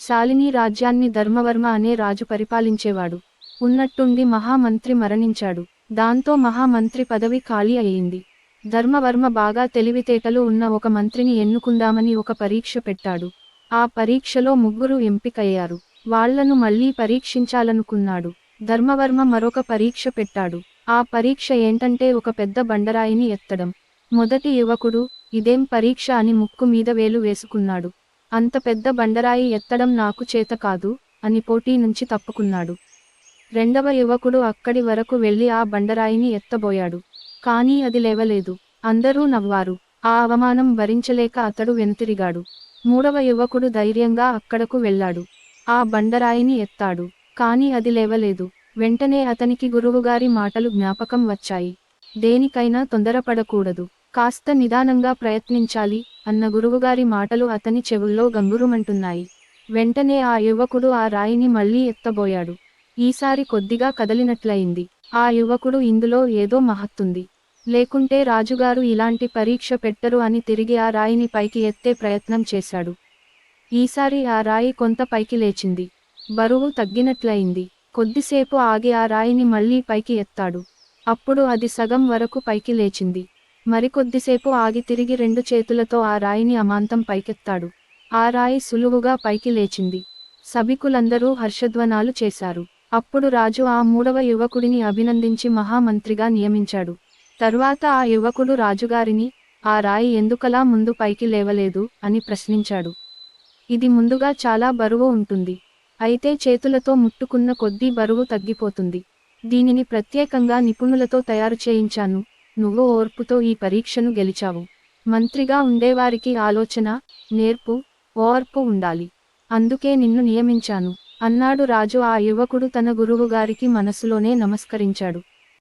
శాలిని రాజ్యాన్ని ధర్మవర్మ అనే రాజు పరిపాలించేవాడు. ఉన్నట్టుండి మహామంత్రి మరణించాడు. దాంతో మహామంత్రి పదవి ఖాళీ అయింది. ధర్మవర్మ బాగా తెలివితేటలు ఉన్న ఒక మంత్రిని ఎన్నుకుందామని ఒక పరీక్ష పెట్టాడు. ఆ పరీక్షలో 3 ఎంపికయ్యారు. వాళ్లను మళ్లీ పరీక్షించాలనుకున్నాడు. ధర్మవర్మ మరొక పరీక్ష పెట్టాడు. ఆ పరీక్ష ఏంటంటే ఒక పెద్ద బండరాయిని ఎత్తడం. మొదటి యువకుడు, ఇదేం పరీక్ష అని ముక్కు మీద వేలు వేసుకున్నాడు. అంత పెద్ద బండరాయి ఎత్తడం నాకు చేత కాదు అని పోటీ నుంచి తప్పుకున్నాడు. రెండవ యువకుడు అక్కడి వరకు వెళ్లి ఆ బండరాయిని ఎత్తబోయాడు. కానీ అది లేవలేదు. అందరూ నవ్వారు. ఆ అవమానం భరించలేక అతడు వెనుతిరిగాడు. మూడవ యువకుడు ధైర్యంగా అక్కడకు వెళ్ళాడు. ఆ బండరాయిని ఎత్తాడు. కానీ అది లేవలేదు. వెంటనే అతనికి గురువుగారి మాటలు జ్ఞాపకం వచ్చాయి. దేనికైనా తొందరపడకూడదు, కాస్త నిదానంగా ప్రయత్నించాలి అన్న గురువుగారి మాటలు అతని చెవుల్లో గంగురుమంటున్నాయి. వెంటనే ఆ యువకుడు ఆ రాయిని మళ్లీ ఎత్తబోయాడు. ఈసారి కొద్దిగా కదలినట్లయింది. ఆ యువకుడు ఇందులో ఏదో మహత్తుంది, లేకుంటే రాజుగారు ఇలాంటి పరీక్ష పెట్టరు అని తిరిగి ఆ రాయిని పైకి ఎత్తే ప్రయత్నం చేశాడు. ఈసారి ఆ రాయి కొంత పైకి లేచింది. బరువు తగ్గినట్లయింది. కొద్దిసేపు ఆగి ఆ రాయిని మళ్లీ పైకి ఎత్తాడు. అప్పుడు అది సగం వరకు పైకి లేచింది. మరికొద్దిసేపు ఆగి తిరిగి 2 చేతులతో ఆ రాయిని అమాంతం పైకెత్తాడు. ఆ రాయి సులువుగా పైకి లేచింది. సభికులందరూ హర్షధ్వానాలు చేశారు. అప్పుడు రాజు ఆ 3వ యువకుడిని అభినందించి మహామంత్రిగా నియమించాడు. తర్వాత ఆ యువకుడు రాజుగారిని, ఆ రాయి ఎందుకలా ముందు పైకి లేవలేదు అని ప్రశ్నించాడు. ఇది ముందుగా చాలా బరువు ఉంటుంది. అయితే చేతులతో ముట్టుకున్న కొద్దీ బరువు తగ్గిపోతుంది. దీనిని ప్రత్యేకంగా నిపుణులతో తయారు చేయించాను. నువ్వు ఓర్పుతో ఈ పరీక్షను గెలిచావు. మంత్రిగా ఉండేవారికి ఆలోచన, నేర్పు, ఓర్పు ఉండాలి. అందుకే నిన్ను నియమించాను అన్నాడు రాజు. ఆ యువకుడు తన గురువుగారికి మనసులోనే నమస్కరించాడు.